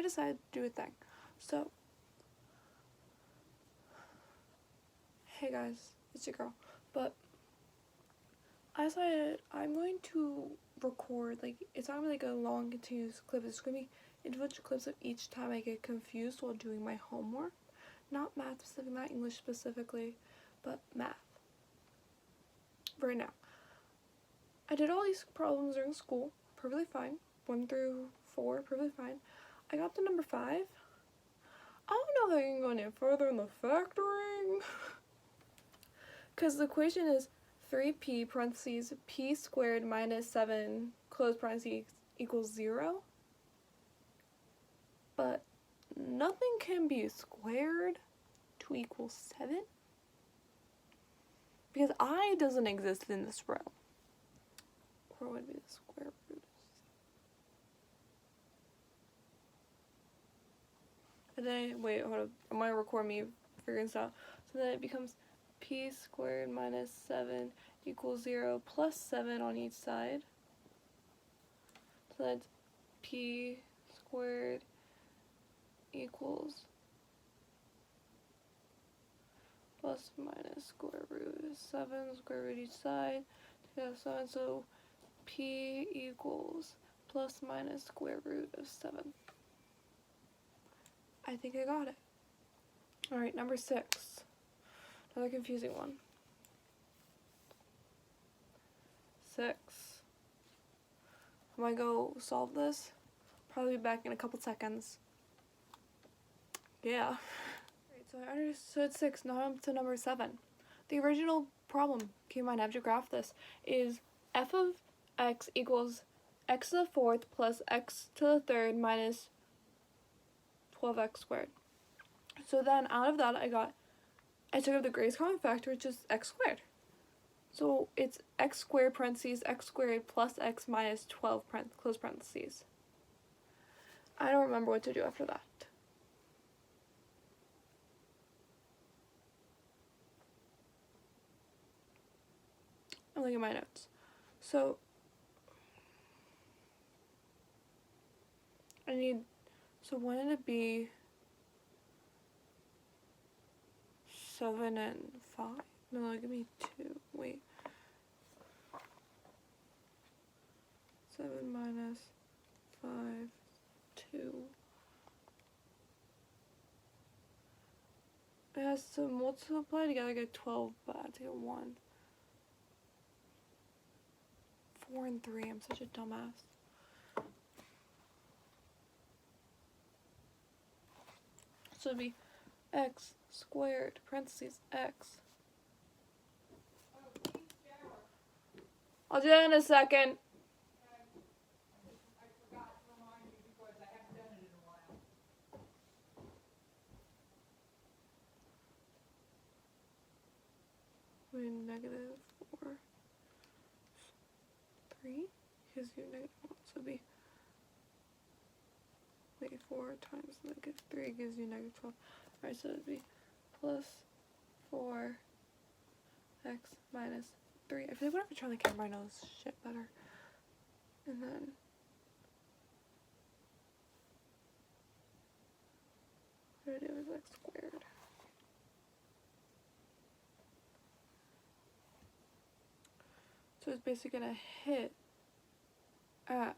I decided to do a thing. So, hey guys, it's your girl. But I decided I'm going to record, like, it's not gonna be like a long continuous clip. It's gonna be individual clips of each time I get confused while doing my homework. Not math specific, not English specifically, but math. Right now. I did all these problems during school, perfectly fine. 1 through 4, perfectly fine. I got to number 5. I don't know if I can go any further in the factoring. Because the equation is 3p parentheses p squared minus 7 close parentheses equals 0. But nothing can be squared to equal 7. Because I doesn't exist in this row. Or would be the square root. And then, wait, hold up. I'm gonna record me figuring this out. So then it becomes p squared minus 7 equals 0 plus 7 on each side. So that's p squared equals plus minus square root of 7, square root each side. 7, so p equals plus minus square root of 7. I think I got it. Alright, number 6. Another confusing one. 6. I'm gonna go solve this. Probably be back in a couple seconds. Yeah. Alright, so I understood 6. Now I'm to number 7. The original problem, keep in mind I have to graph this, is f of x equals x to the 4th plus x to the 3rd minus 12x squared. So then out of that I took out the greatest common factor, which is x squared. So it's x squared parentheses x squared plus x minus 12 close parentheses. I don't remember what to do after that. I'm looking at my notes. So wouldn't it be 7 and 5? No, give me 2. Wait. 7 minus 5, 2. It has to multiply together to get 12, but I have to get 1. 4 and 3. I'm such a dumbass. So it'd be x squared parentheses x. I'll do that in a second. Negative 4, 3 gives you negative 1. So it'd be 4 times negative 3 gives you negative 12. Alright, so it'd be plus 4 x minus 3. I feel like whenever I turn the camera I know this shit better. And then what do I do with x squared? So it's basically gonna hit at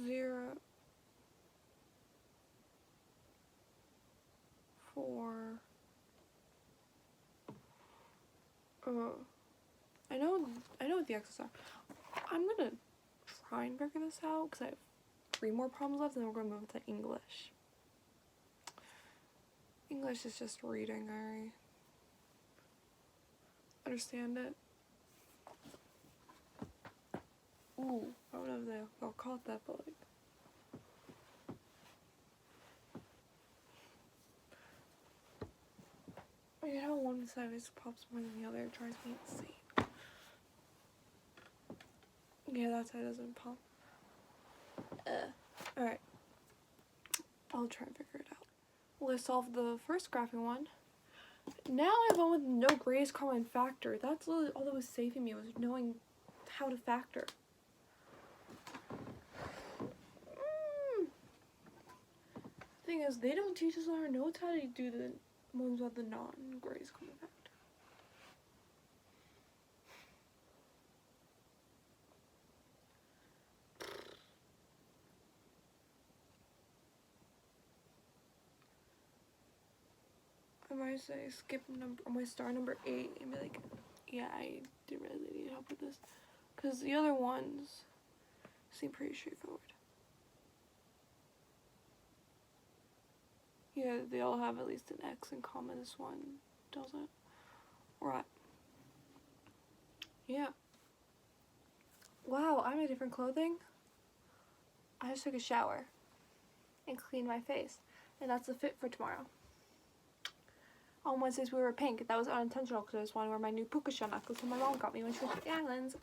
0, 4. I know what the x's are. I'm gonna try and figure this out because I have 3 more problems left, and then we're gonna move to English. English is just reading, I understand it. Ooh, I don't know if they'll call it that, but like, you know, one side always pops more than the other. It drives me insane. Yeah, that side doesn't pop. Alright. I'll try and figure it out. Well, I solved the first graphing one. Now I have one with no greatest common factor. That's literally all that was saving me, was knowing how to factor. Thing is, they don't teach us in our notes how to do the ones with the non-grays coming out. I might say skip number, I might start number 8 and be like, yeah, I didn't really need help with this. Because the other ones seem pretty straightforward. Yeah, they all have at least an X in common. This one doesn't. Right. Yeah. Wow, I'm in different clothing. I just took a shower and cleaned my face. And that's the fit for tomorrow. On Wednesdays we were pink. That was unintentional because I just wanted to wear my new puka shell necklace that my mom got me when she went to the islands.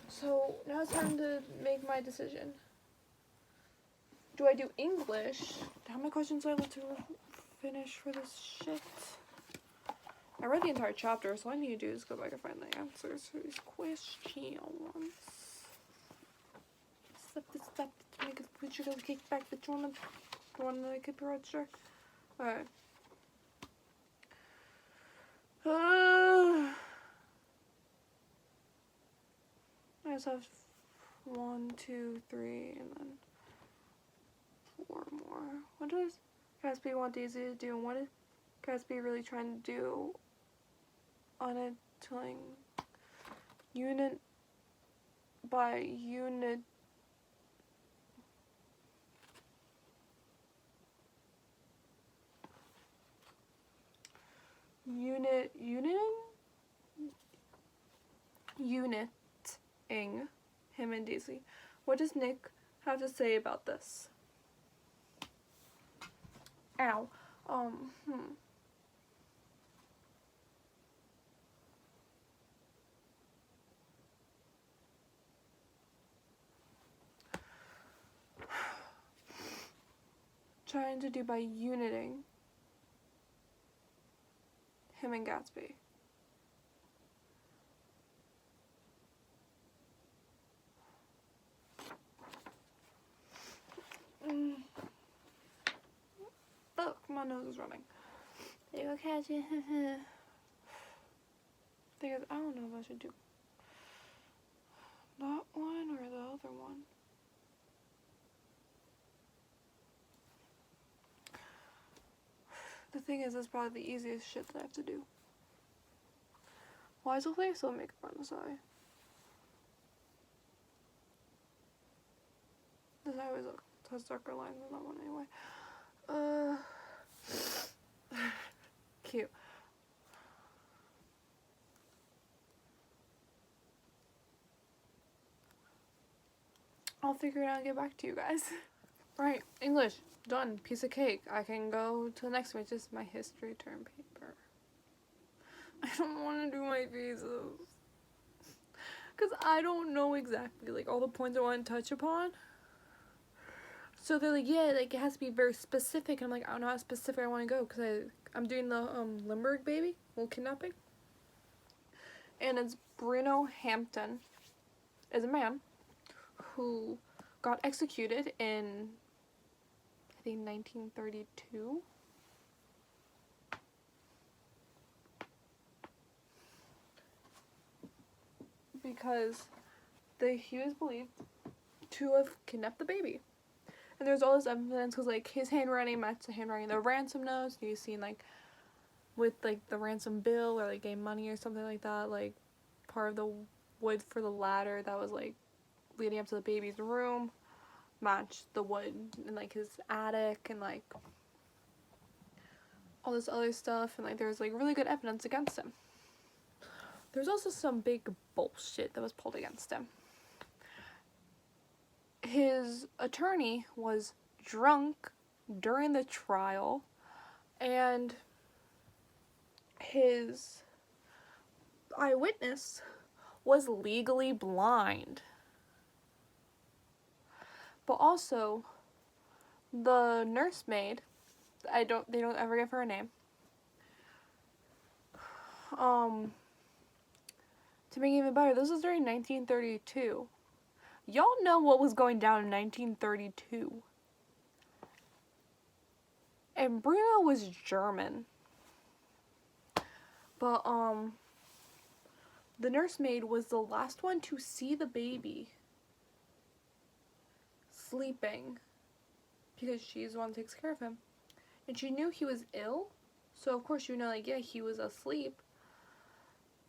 So now it's time to make my decision. Do I do English? How many questions do I have to finish for this shit? I read the entire chapter, so all I need to do is go back and find the answers for these questions. Step to make it put you kick back the one that I could be register. Alright. I just have 1, 2, 3, and then 4 more. What does Gatsby want Daisy to do? And what is Gatsby really trying to do on it, telling unit by unit? Uniting him and Daisy. What does Nick have to say about this? Ow. Trying to do by uniting him and Gatsby. Look, my nose is running. There you go, catch it. Thing is, I don't know if I should do that one or the other one. The thing is, it's probably the easiest shit that I have to do. Why is the face still makeup on the side? This always has darker lines than that one anyway. Cute. I'll figure it out and get back to you guys. Right, English, done, piece of cake. I can go to the next one, which is my history term paper. I don't want to do my visas. Because I don't know exactly, like, all the points I want to touch upon. So they're like, yeah, like, it has to be very specific. And I'm like, I don't know how specific I want to go. Because I'm doing the Limburg baby, little kidnapping. And it's Bruno Hampton is a man who got executed in, I think, 1932. Because he was believed to have kidnapped the baby. And there's all this evidence because, like, his handwriting matched the handwriting of the ransom notes. You've seen, like, with, like, the ransom bill where they gave money or something like that, like, part of the wood for the ladder that was, like, leading up to the baby's room matched the wood in, like, his attic and, like, all this other stuff. And, like, there's, like, really good evidence against him. There's also some big bullshit that was pulled against him. His attorney was drunk during the trial, and his eyewitness was legally blind. But also, the nursemaid, they don't ever give her a name. To make it even better, this was during 1932. Y'all know what was going down in 1932. And Bruno was German. But, the nursemaid was the last one to see the baby sleeping, because she's the one who takes care of him. And she knew he was ill, so of course you know, like, yeah, he was asleep.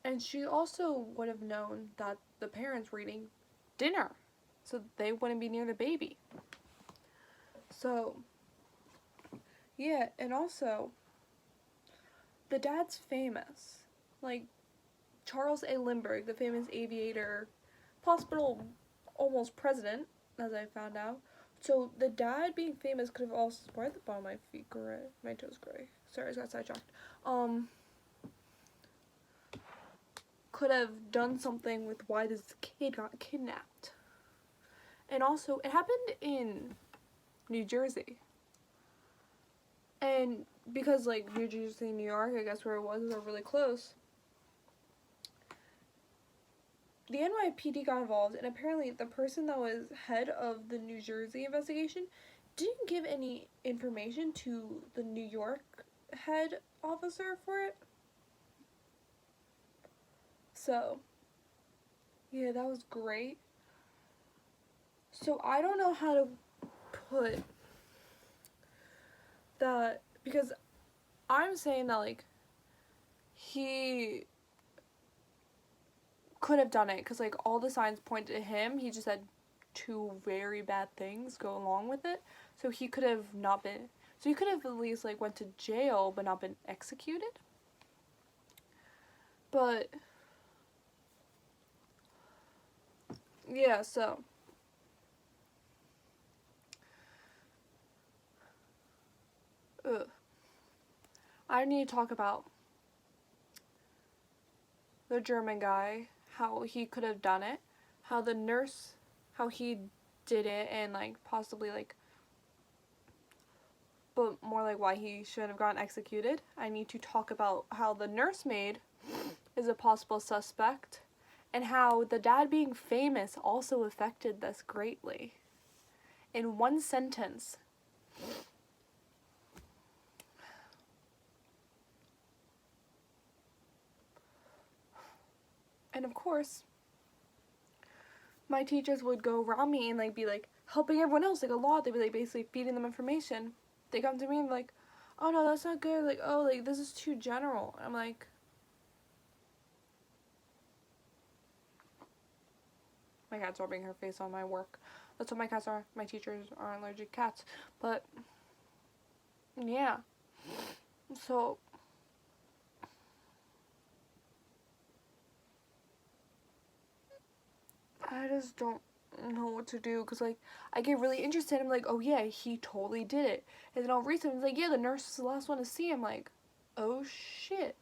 And she also would have known that the parents were eating dinner, so they wouldn't be near the baby. So, yeah, and also, the dad's famous. Like, Charles A. Lindbergh, the famous aviator, possible almost president, as I found out. So the dad being famous could have also, why are the bottom of my feet gray? My toes gray. Sorry, I got sidetracked. Could have done something with why this kid got kidnapped. And also, it happened in New Jersey. And because, like, New Jersey and New York, I guess where it was, are really close, the NYPD got involved, and apparently the person that was head of the New Jersey investigation didn't give any information to the New York head officer for it. So, yeah, that was great. So I don't know how to put that, because I'm saying that, like, he could have done it, because, like, all the signs pointed to him. He just had two very bad things go along with it. So he could have not been, so he could have at least, like, went to jail but not been executed. But, yeah, so. I need to talk about the German guy, how he could have done it, how the nurse, how he did it, and, like, possibly, like, but more like why he should have gotten executed. I need to talk about how the nursemaid is a possible suspect, and how the dad being famous also affected this greatly. In one sentence. And of course, my teachers would go around me and, like, be, like, helping everyone else, like, a lot. They'd be, like, basically feeding them information. They come to me and, like, oh no, that's not good, like, oh, like, this is too general. And I'm like, my cat's rubbing her face on my work. That's what my cats are. My teachers are allergic cats. But, yeah. So, I just don't know what to do, because, like, I get really interested. I'm like, oh yeah, he totally did it. And then I'll read something, like, yeah, the nurse was the last one to see him. Like, oh shit.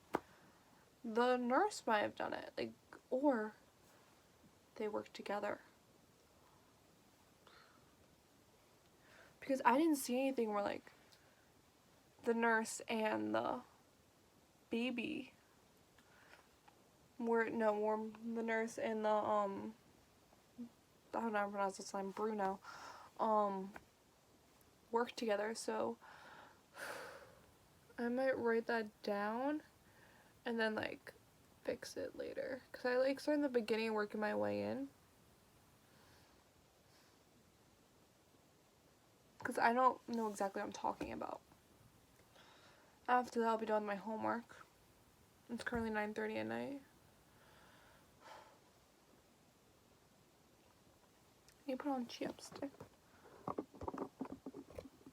The nurse might have done it. Like, or they worked together. Because I didn't see anything where, like, the nurse and the baby were, no, the nurse and the, I don't know how to pronounce this name, Bruno, worked together. So I might write that down and then, like, fix it later. Because I, like, start in the beginning and working my way in. Because I don't know exactly what I'm talking about. After that, I'll be done with my homework. It's currently 9:30 at night. I need to put on chapstick.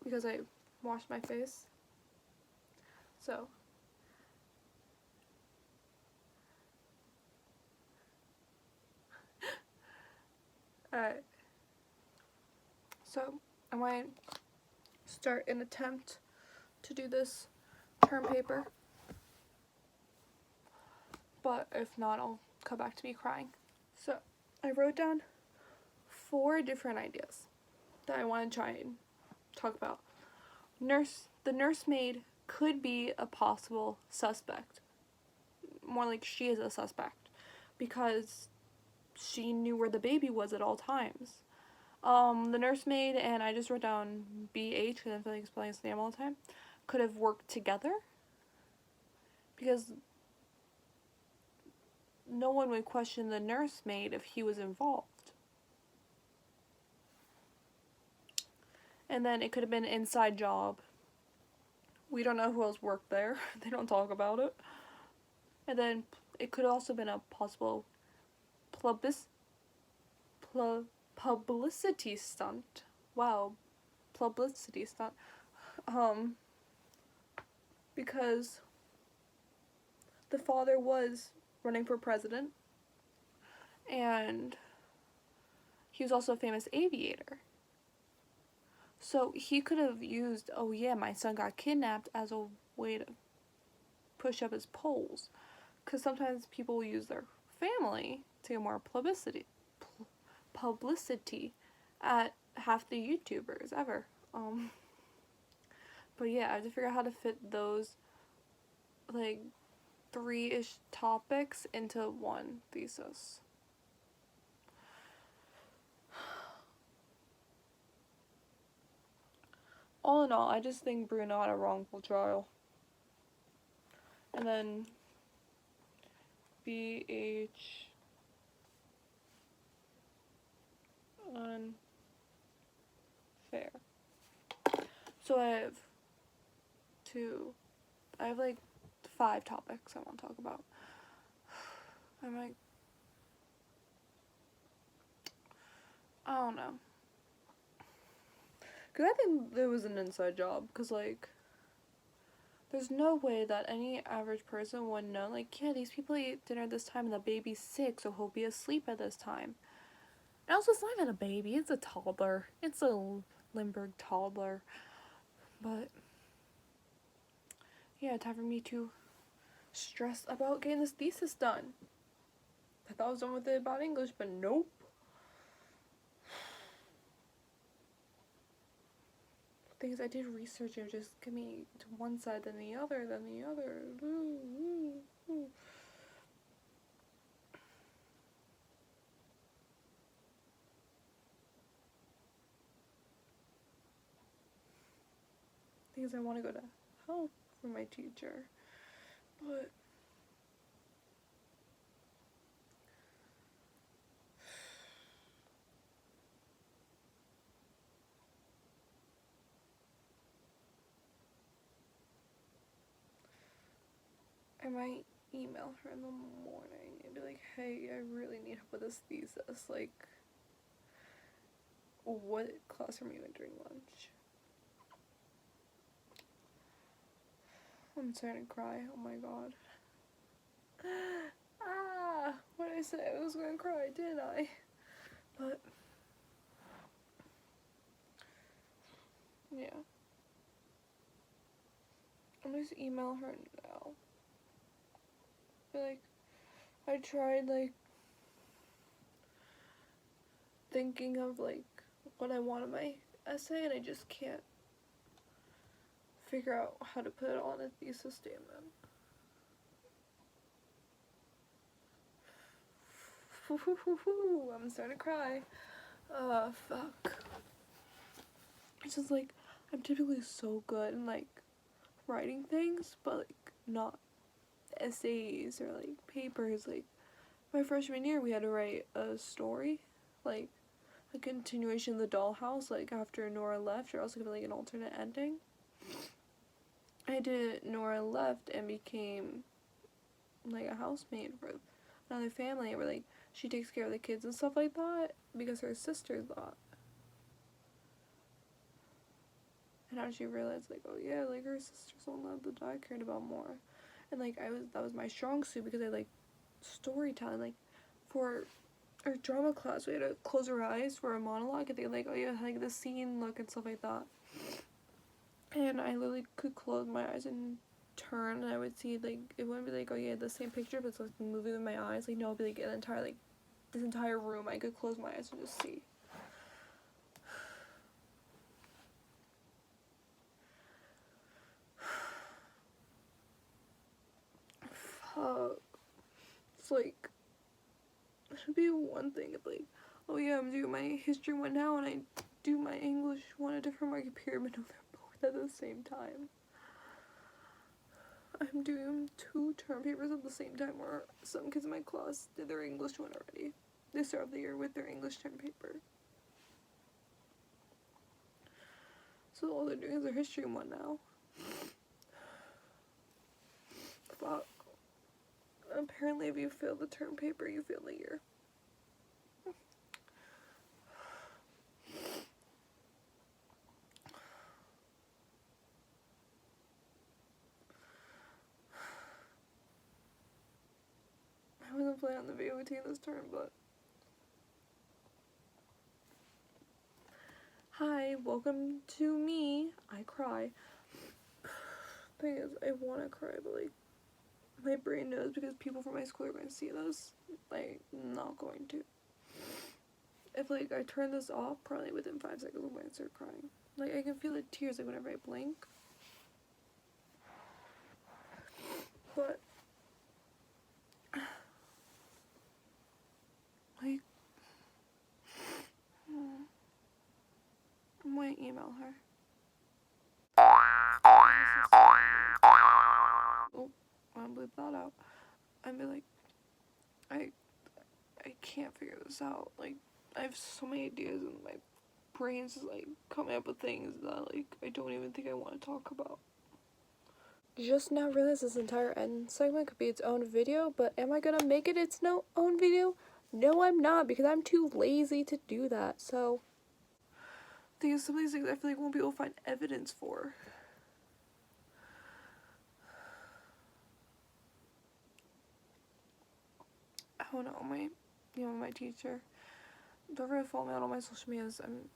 Because I washed my face. So. Alright. So, I might start an attempt to do this term paper. But if not, I'll come back to me crying. So, I wrote down 4 different ideas that I want to try and talk about. The nursemaid could be a possible suspect. More like she is a suspect. Because she knew where the baby was at all times. The nursemaid, and I just wrote down BH because I feel like spelling his name all the time, could have worked together, because no one would question the nursemaid if he was involved. And then it could have been an inside job. We don't know who else worked there. They don't talk about it. And then it could have also been a possible publicity stunt. Wow, publicity stunt. Because the father was running for president, and he was also a famous aviator. So he could have used, oh yeah, my son got kidnapped, as a way to push up his polls. Because sometimes people will use their family to get more publicity at half the YouTubers ever. But yeah, I have to figure out how to fit those, like, 3-ish topics into one thesis. All in all, I just think Bruno had a wrongful trial. And then BH unfair. So I have like 5 topics I want to talk about. I'm like, I don't know. Because I think there was an inside job. Because, like, there's no way that any average person would know. Like, yeah, these people eat dinner at this time and the baby's sick, so he'll be asleep at this time. And also, it's not even a baby. It's a toddler. It's a Limburg toddler. But, yeah, time for me to stress about getting this thesis done. I thought I was done with it about English, but nope. Things I did research and just get me to one side, then the other, then the other. Things I want to go to help for my teacher, but I might email her in the morning and be like, hey, I really need help with this thesis. Like, what classroom are you in during lunch? I'm starting to cry. Oh my god. What did I say? I was going to cry, didn't I? But, yeah. I'm gonna just email her now. Be like, I tried, like, thinking of, like, what I want in my essay, and I just can't figure out how to put it on a thesis statement. I'm starting to cry. Fuck. It's just, like, I'm typically so good in, like, writing things, but, like, not essays or, like, papers. Like, my freshman year, we had to write a story, like, a continuation of the dollhouse, like, after Nora left, or else it could be, like, an alternate ending. I did Nora left and became, like, a housemaid for another family, where, like, she takes care of the kids and stuff like that, because her sister's that. And how she realized, like, oh yeah, like, her sister's the one that I cared about more. And, like, that was my strong suit, because I like storytelling. Like, for our drama class, we had to close our eyes for a monologue, and they like, oh yeah, like the scene look and stuff like that. And I literally could close my eyes and turn, and I would see, like, it wouldn't be like, oh yeah, the same picture, but it's like moving with my eyes. Like, no, it'd be like an entire, like, this entire room I could close my eyes and just see. Fuck. It's like, it should be one thing if, like, oh yeah, I'm doing my history one now, and I do my English one a different market period, but no, they're both at the same time. I'm doing 2 term papers at the same time, where some kids in my class did their English one already. They started the year with their English term paper. So all they're doing is their history one now. Fuck. Apparently if you fail the term paper, you fail the year. I wasn't planning on the video we take this turn, but... Hi, welcome to me. I cry. Thing is, I want to cry, but like, my brain knows because people from my school are going to see this. Like, not going to. If like I turn this off, probably within 5 seconds I'm going to start crying. Like, I can feel the tears like whenever I blink. But like, I'm going to email her. Oh, I'll bleep that out. I'd be like, I can't figure this out. Like, I have so many ideas and my brain's just like coming up with things that like I don't even think I want to talk about. Just now realized this entire end segment could be its own video, but am I gonna make it its own video? No, I'm not, because I'm too lazy to do that. So these some of these things I feel like won't be able to find evidence for. I don't know, my teacher. Don't forget to follow me on all my social medias. I'm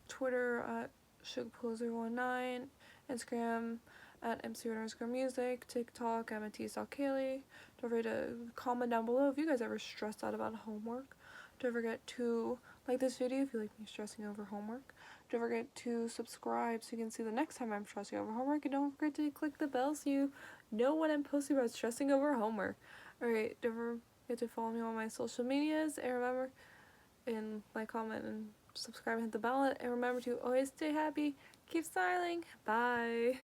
Twitter at SugarPoser19, Instagram at MC_music, TikTok at Matisse.Kaylee. Don't forget to comment down below if you guys ever stressed out about homework. Don't forget to like this video if you like me stressing over homework. Don't forget to subscribe so you can see the next time I'm stressing over homework. And don't forget to click the bell so you know when I'm posting about stressing over homework. Alright, don't forget to follow me on my social medias. And remember, and like, comment, and subscribe, and hit the bell. And remember to always stay happy, keep smiling. Bye.